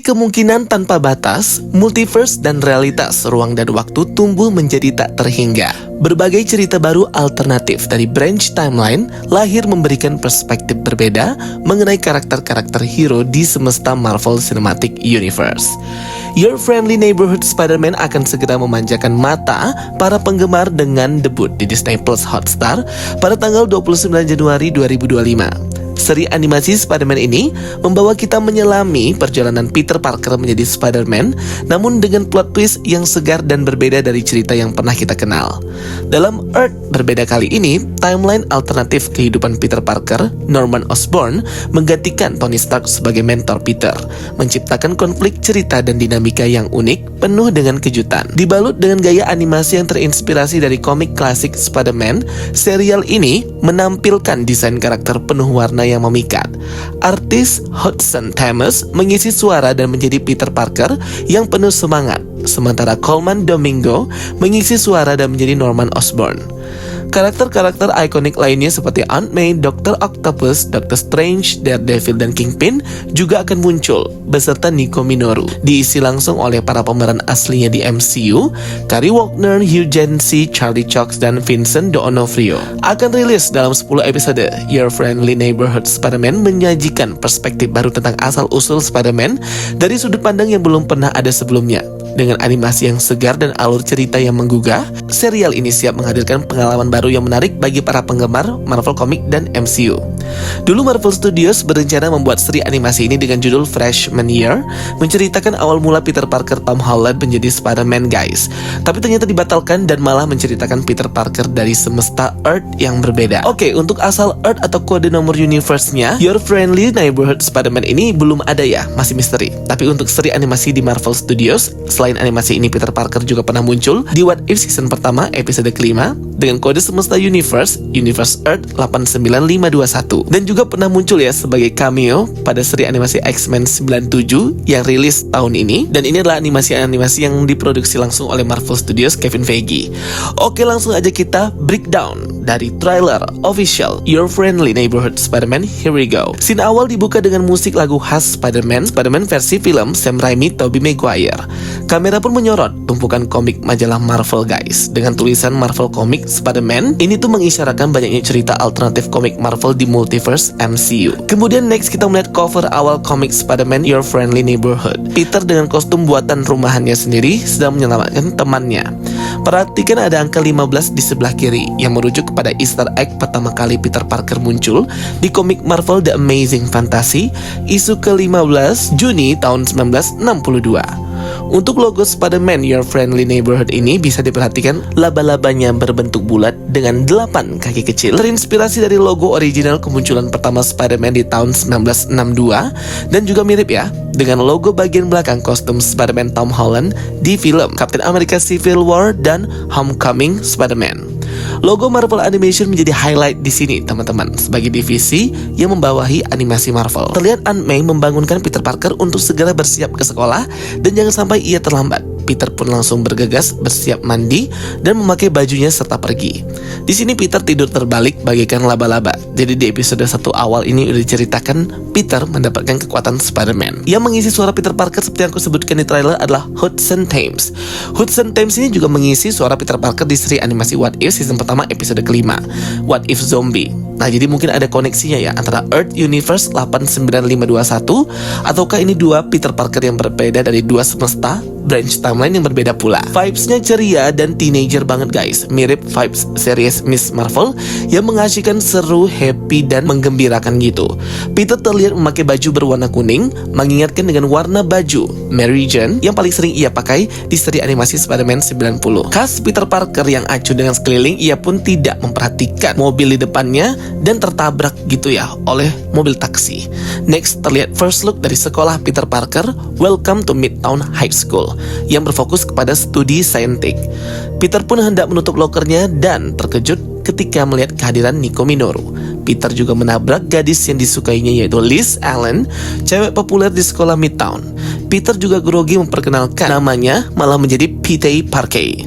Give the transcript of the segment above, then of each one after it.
kemungkinan tanpa batas, multiverse dan realitas ruang dan waktu tumbuh menjadi tak terhingga. Berbagai cerita baru alternatif dari branch timeline lahir memberikan perspektif berbeda mengenai karakter-karakter hero di semesta Marvel Cinematic Universe. Your Friendly Neighborhood Spider-Man akan segera memanjakan mata para penggemar dengan debut di Disney Plus Hotstar pada tanggal 29 Januari 2025. Seri animasi Spider-Man ini membawa kita menyelami perjalanan Peter Parker menjadi Spider-Man, namun dengan plot twist yang segar dan berbeda dari cerita yang pernah kita kenal. Dalam Earth berbeda kali ini, timeline alternatif kehidupan Peter Parker, Norman Osborn, menggantikan Tony Stark sebagai mentor Peter, menciptakan konflik cerita dan dinamika yang unik, penuh dengan kejutan. Dibalut dengan gaya animasi yang terinspirasi dari komik klasik Spider-Man, serial ini menampilkan desain karakter penuh warna yang memikat. Artis Hudson Thomas mengisi suara dan menjadi Peter Parker yang penuh semangat, sementara Coleman Domingo mengisi suara dan menjadi Norman Osborn. Karakter-karakter ikonik lainnya seperti Aunt May, Dr. Octopus, Doctor Strange, Daredevil, dan Kingpin juga akan muncul beserta Nico Minoru. Diisi langsung oleh para pemeran aslinya di MCU, Kari Wagner, Hugh Jansey, Charlie Cox, dan Vincent D'Onofrio. Akan rilis dalam 10 episode. Your Friendly Neighborhood Spider-Man menyajikan perspektif baru tentang asal-usul Spider-Man dari sudut pandang yang belum pernah ada sebelumnya. Dengan animasi yang segar dan alur cerita yang menggugah, serial ini siap menghadirkan pengalaman baru yang menarik bagi para penggemar Marvel Comics dan MCU. Dulu Marvel Studios berencana membuat seri animasi ini dengan judul Freshman Year, menceritakan awal mula Peter Parker Tom Holland menjadi Spider-Man guys. Tapi ternyata dibatalkan dan malah menceritakan Peter Parker dari semesta Earth yang berbeda. Oke, untuk asal Earth atau kode nomor universe-nya, Your Friendly Neighborhood Spider-Man ini belum ada ya, masih misteri. Tapi untuk seri animasi di Marvel Studios, selain animasi ini Peter Parker juga pernah muncul di What If season pertama episode kelima dengan kode semesta Universe Earth 89521, dan juga pernah muncul ya sebagai cameo pada seri animasi X-Men 97 yang rilis tahun ini, dan ini adalah animasi-animasi yang diproduksi langsung oleh Marvel Studios Kevin Feige. Oke, langsung aja kita breakdown dari trailer official Your Friendly Neighborhood Spider-Man. Here we go. Scene awal dibuka dengan musik lagu khas Spider-Man versi film Sam Raimi Tobey Maguire. Kamera pun menyorot tumpukan komik majalah Marvel guys, dengan tulisan Marvel Comics Spider-Man. Ini tuh mengisyaratkan banyaknya cerita alternatif komik Marvel di multiverse MCU. Kemudian next kita melihat cover awal komik Spider-Man Your Friendly Neighborhood. Peter dengan kostum buatan rumahannya sendiri sedang menyelamatkan temannya. Perhatikan ada angka 15 di sebelah kiri yang merujuk kepada Easter egg pertama kali Peter Parker muncul di komik Marvel The Amazing Fantasy isu ke-15 Juni tahun 1962. Untuk logo Spider-Man Your Friendly Neighborhood ini bisa diperhatikan laba-labanya berbentuk bulat dengan 8 kaki kecil, terinspirasi dari logo original kemunculan pertama Spider-Man di tahun 1962, dan juga mirip ya dengan logo bagian belakang kostum Spider-Man Tom Holland di film Captain America Civil War dan Homecoming Spider-Man. Logo Marvel Animation menjadi highlight di sini teman-teman, sebagai divisi yang membawahi animasi Marvel. Terlihat Aunt May membangunkan Peter Parker untuk segera bersiap ke sekolah dan jangan sampai ia terlambat. Peter pun langsung bergegas bersiap mandi dan memakai bajunya serta pergi. Di sini Peter tidur terbalik bagaikan laba-laba. Jadi di episode 1 awal ini udah diceritakan Peter mendapatkan kekuatan Spider-Man. Yang mengisi suara Peter Parker seperti yang aku sebutkan di trailer adalah Hudson Thames. Hudson Thames ini juga mengisi suara Peter Parker di seri animasi What If season pertama episode kelima, What If Zombie. Nah, jadi mungkin ada koneksinya ya antara Earth Universe 89521, ataukah ini dua Peter Parker yang berbeda dari dua semesta branch timeline yang berbeda pula. Vibes-nya ceria dan teenager banget guys, mirip vibes series Miss Marvel yang mengasihkan, seru, happy, dan menggembirakan gitu. Peter terlihat memakai baju berwarna kuning, mengingatkan dengan warna baju Mary Jane yang paling sering ia pakai di seri animasi Spider-Man 90. Khas Peter Parker yang acuh dengan sekeliling, ia pun tidak memperhatikan mobil di depannya dan tertabrak gitu ya oleh mobil taksi. Next terlihat first look dari sekolah Peter Parker, Welcome to Midtown High School, yang berfokus kepada studi saintik. Peter pun hendak menutup lokernya dan terkejut ketika melihat kehadiran Nico Minoru. Peter juga menabrak gadis yang disukainya yaitu Liz Allen, cewek populer di sekolah Midtown. Peter juga grogi memperkenalkan namanya malah menjadi Peter Parker.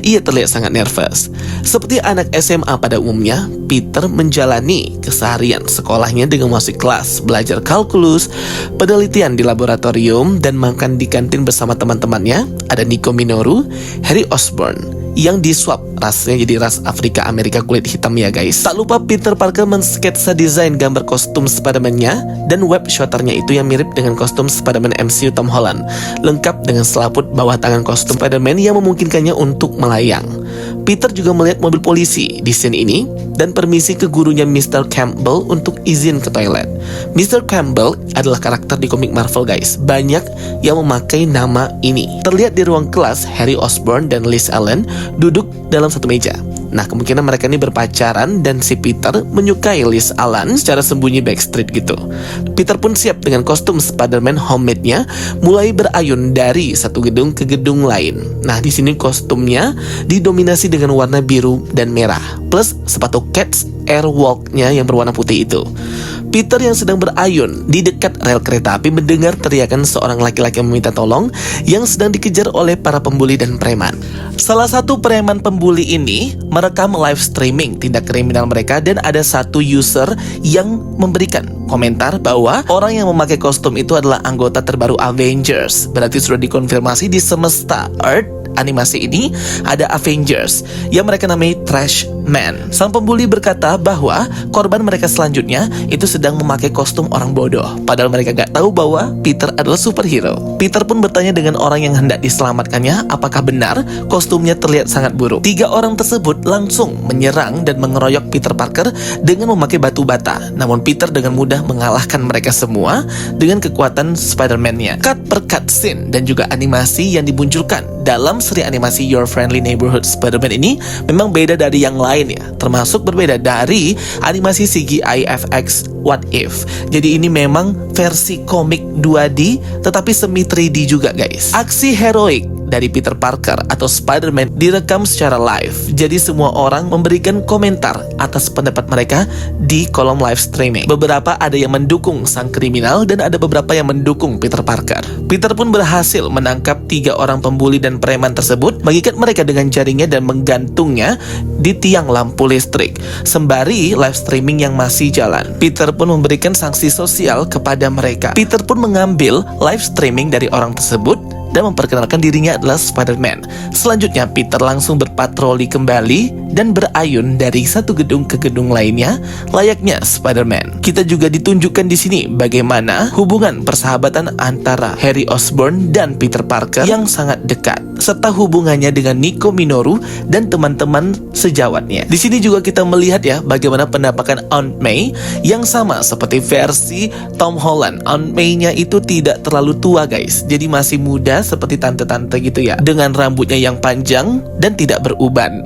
Ia terlihat sangat nervous. Seperti anak SMA pada umumnya, Peter menjalani keseharian sekolahnya dengan masuk kelas, belajar kalkulus, penelitian di laboratorium, dan makan di kantin bersama teman-temannya. Ada Nico Minoru, Harry Osborn, yang diswap rasnya jadi ras Afrika Amerika kulit hitam ya guys. Tak lupa Peter Parker mensketsa desain gambar kostum Spider-Man-nya dan web shooternya itu yang mirip dengan kostum Spider-Man MCU Tom Holland, lengkap dengan selaput bawah tangan kostum Spider-Man yang memungkinkannya untuk melayang. Peter juga melihat mobil polisi di scene ini dan permisi ke gurunya Mr. Campbell untuk izin ke toilet. Mr. Campbell adalah karakter di komik Marvel guys. Banyak yang memakai nama ini. Terlihat di ruang kelas, Harry Osborn dan Liz Allen duduk dalam satu meja. Nah, kemungkinan mereka ini berpacaran dan si Peter menyukai Liz Allen secara sembunyi backstreet gitu. Peter pun siap dengan kostum Spider-Man homemade-nya, mulai berayun dari satu gedung ke gedung lain. Nah, di sini kostumnya didominasi dengan warna biru dan merah, plus sepatu Keds Airwalk-nya yang berwarna putih itu. Peter yang sedang berayun di dekat rel kereta api mendengar teriakan seorang laki-laki yang meminta tolong yang sedang dikejar oleh para pembuli dan preman. Salah satu preman pembuli ini merekam live streaming tindak kriminal mereka dan ada satu user yang memberikan komentar bahwa orang yang memakai kostum itu adalah anggota terbaru Avengers. Berarti sudah dikonfirmasi di semesta Earth animasi ini ada Avengers yang mereka namai Trash Man. Sang pembuli berkata bahwa korban mereka selanjutnya itu sedang memakai kostum orang bodoh, padahal mereka gak tahu bahwa Peter adalah superhero. Peter pun bertanya dengan orang yang hendak diselamatkannya apakah benar kostumnya terlihat sangat buruk. 3 orang tersebut langsung menyerang dan mengeroyok Peter Parker dengan memakai batu bata. Namun Peter dengan mudah mengalahkan mereka semua dengan kekuatan Spider-Man-nya. Cut per cut scene dan juga animasi yang dimunculkan dalam seri animasi Your Friendly Neighborhood Spider-Man ini memang beda dari yang lain ya, termasuk berbeda dari animasi CGI FX What If. Jadi ini memang versi komik 2D tetapi semi 3D juga guys. Aksi heroik dari Peter Parker atau Spider-Man direkam secara live. Jadi semua orang memberikan komentar atas pendapat mereka di kolom live streaming. Beberapa ada yang mendukung sang kriminal dan ada beberapa yang mendukung Peter Parker. Peter pun berhasil menangkap 3 orang pembuli dan preman tersebut, mengikat mereka dengan jaringnya dan menggantungnya di tiang lampu listrik sembari live streaming yang masih jalan. Peter pun memberikan sanksi sosial kepada mereka. Peter pun mengambil live streaming dari orang tersebut dan memperkenalkan dirinya adalah Spider-Man. Selanjutnya Peter langsung berpatroli kembali dan berayun dari satu gedung ke gedung lainnya layaknya Spider-Man. Kita juga ditunjukkan di sini bagaimana hubungan persahabatan antara Harry Osborn dan Peter Parker yang sangat dekat, serta hubungannya dengan Nico Minoru dan teman-teman sejawatnya. Di sini juga kita melihat ya bagaimana penampakan Aunt May yang sama seperti versi Tom Holland. Aunt May-nya itu tidak terlalu tua guys, jadi masih muda seperti tante-tante gitu ya, dengan rambutnya yang panjang dan tidak beruban.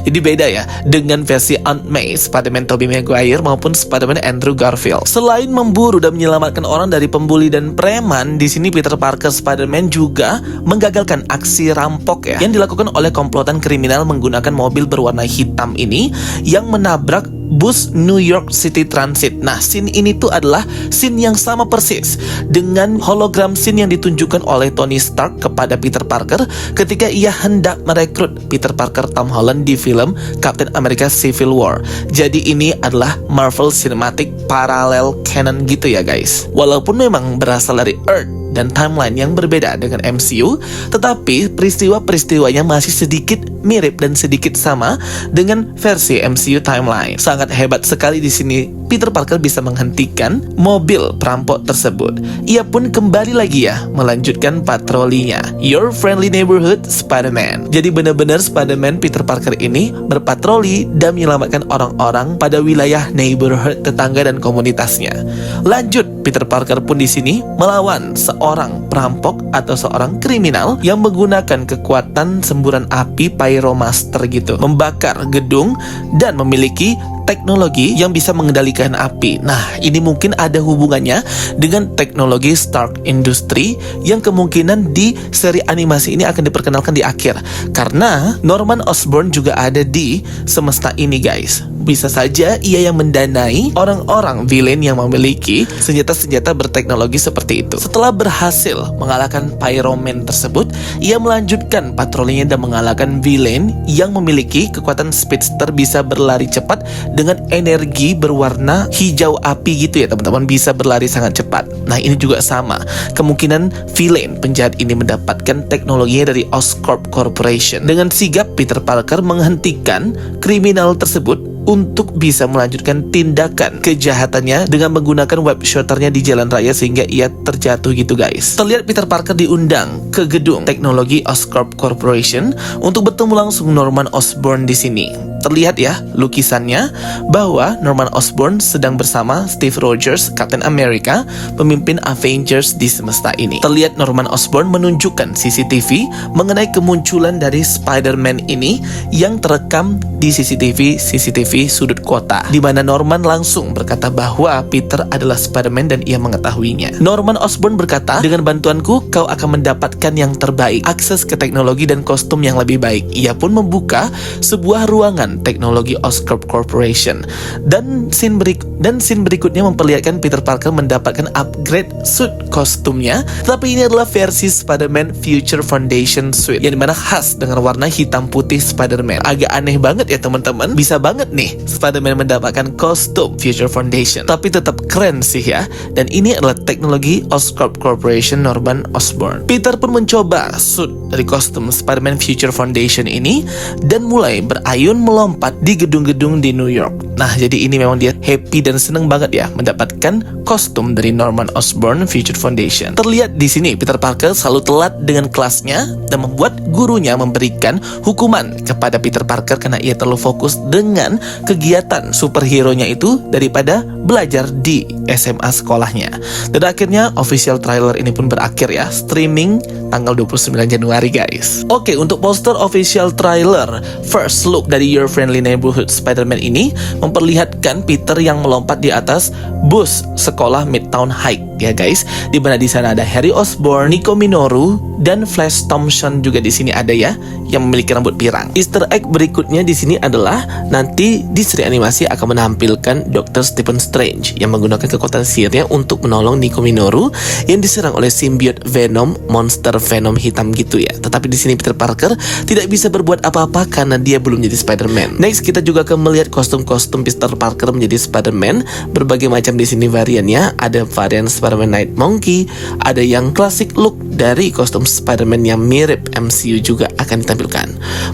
Jadi beda ya dengan versi Aunt May Spider-Man Tobey Maguire maupun Spider-Man Andrew Garfield. Selain memburu dan menyelamatkan orang dari pembuli dan preman, di sini Peter Parker Spider-Man juga menggagalkan aksi rampok ya yang dilakukan oleh komplotan kriminal menggunakan mobil berwarna hitam ini yang menabrak bus New York City Transit. Nah, scene ini tuh adalah scene yang sama persis dengan hologram scene yang ditunjukkan oleh Tony Stark kepada Peter Parker ketika ia hendak merekrut Peter Parker Tom Holland di film Captain America Civil War. Jadi ini adalah Marvel Cinematic Parallel Canon gitu ya guys. Walaupun memang berasal dari Earth dan timeline yang berbeda dengan MCU, tetapi peristiwa-peristiwanya masih sedikit mirip dan sedikit sama dengan versi MCU timeline. Sangat hebat sekali di sini Peter Parker bisa menghentikan mobil perampok tersebut. Ia pun kembali lagi ya melanjutkan patrolinya. Your Friendly Neighborhood Spider-Man. Jadi benar-benar Spider-Man Peter Parker ini berpatroli dan menyelamatkan orang-orang pada wilayah neighborhood tetangga dan komunitasnya. Lanjut, Peter Parker pun di sini melawan seorang perampok atau seorang kriminal yang menggunakan kekuatan semburan api pyromaster gitu, membakar gedung dan memiliki teknologi yang bisa mengendalikan api. Nah, ini mungkin ada hubungannya dengan teknologi Stark Industries yang kemungkinan di seri animasi ini akan diperkenalkan di akhir. Karena Norman Osborn juga ada di semesta ini, guys. Bisa saja ia yang mendanai orang-orang villain yang memiliki senjata-senjata berteknologi seperti itu. Setelah berhasil mengalahkan Pyroman tersebut, ia melanjutkan patrolinya dan mengalahkan villain yang memiliki kekuatan speedster, bisa berlari cepat dengan energi berwarna hijau api gitu ya teman-teman, bisa berlari sangat cepat. Nah, ini juga sama. Kemungkinan villain penjahat ini mendapatkan teknologinya dari Oscorp Corporation. Dengan sigap Peter Parker menghentikan kriminal tersebut untuk bisa melanjutkan tindakan kejahatannya dengan menggunakan web shooternya di jalan raya sehingga ia terjatuh gitu, guys. Terlihat Peter Parker diundang ke gedung teknologi Oscorp Corporation untuk bertemu langsung Norman Osborn di sini. Terlihat ya lukisannya bahwa Norman Osborn sedang bersama Steve Rogers, Captain America, pemimpin Avengers di semesta ini. Terlihat Norman Osborn menunjukkan CCTV mengenai kemunculan dari Spider-Man ini yang terekam di CCTV sudut kota, di mana Norman langsung berkata bahwa Peter adalah Spider-Man dan ia mengetahuinya. Norman Osborn berkata, "Dengan bantuanku kau akan mendapatkan yang terbaik, akses ke teknologi dan kostum yang lebih baik." Ia pun membuka sebuah ruangan teknologi Oscorp Corporation dan scene berikutnya memperlihatkan Peter Parker mendapatkan upgrade suit kostumnya, tapi ini adalah versi Spider-Man Future Foundation suit yang dimana khas dengan warna hitam putih Spider-Man. Agak aneh banget ya teman-teman, bisa banget nih Spider-Man mendapatkan kostum Future Foundation, tapi tetap keren sih ya. Dan ini adalah teknologi Oscorp Corporation Norman Osborn. Peter pun mencoba suit dari kostum Spider-Man Future Foundation ini dan mulai berayun melompat di gedung-gedung di New York. Nah, jadi ini memang dia happy dan seneng banget ya mendapatkan kostum dari Norman Osborn Future Foundation. Terlihat di sini Peter Parker selalu telat dengan kelasnya dan membuat gurunya memberikan hukuman kepada Peter Parker karena ia terlalu fokus dengan kegiatan superhero-nya itu daripada belajar di SMA sekolahnya. Dan akhirnya official trailer ini pun berakhir ya, streaming tanggal 29 Januari, guys. Oke, untuk poster official trailer first look dari Your Friendly Neighborhood Spider-Man ini memperlihatkan Peter yang melompat di atas bus sekolah Midtown High ya, guys. Di mana di sana ada Harry Osborn, Nico Minoru, dan Flash Thompson juga di sini ada ya, yang memiliki rambut pirang. Easter egg berikutnya di sini adalah nanti di seri animasi akan menampilkan Dr. Stephen Strange yang menggunakan kekuatan sihirnya untuk menolong Nico Minoru yang diserang oleh simbiot Venom, monster Venom hitam gitu ya. Tetapi di sini Peter Parker tidak bisa berbuat apa-apa karena dia belum jadi Spider-Man. Next, kita juga akan melihat kostum-kostum Peter Parker menjadi Spider-Man. Berbagai macam di sini variannya. Ada varian Spider-Man Night Monkey, ada yang classic look dari kostum Spider-Man yang mirip MCU juga akan ditampilkan.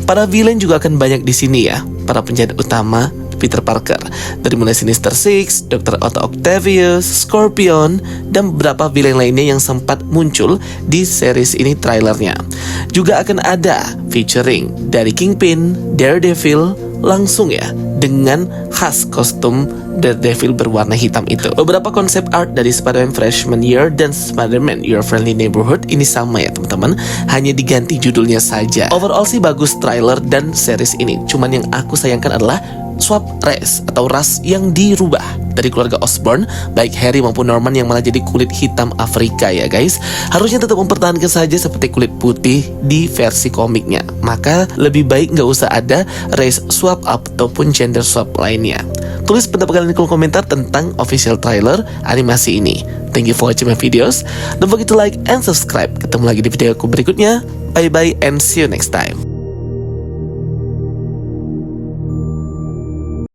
Para villain juga akan banyak di sini ya. Para penjahat utama Peter Parker, dari mulai Sinister Six, Dr. Otto Octavius, Scorpion, dan beberapa villain lainnya yang sempat muncul di series ini trailernya. Juga akan ada featuring dari Kingpin, Daredevil, langsung ya, dengan khas kostum Daredevil berwarna hitam itu. Beberapa konsep art dari Spider-Man Freshman Year dan Spider-Man Your Friendly Neighborhood ini sama ya teman-teman, hanya diganti judulnya saja. Overall sih bagus trailer dan series ini. Cuman yang aku sayangkan adalah swap race atau ras yang dirubah dari keluarga Osborn, baik Harry maupun Norman yang malah jadi kulit hitam Afrika ya, guys. Harusnya tetap mempertahankan saja seperti kulit putih di versi komiknya. Maka lebih baik nggak usah ada race swap ataupun gender swap lainnya. Tulis pendapat kalian di kolom komentar tentang official trailer animasi ini. Thank you for watching my videos. Don't forget to like and subscribe. Ketemu lagi di video aku berikutnya. Bye bye and see you next time.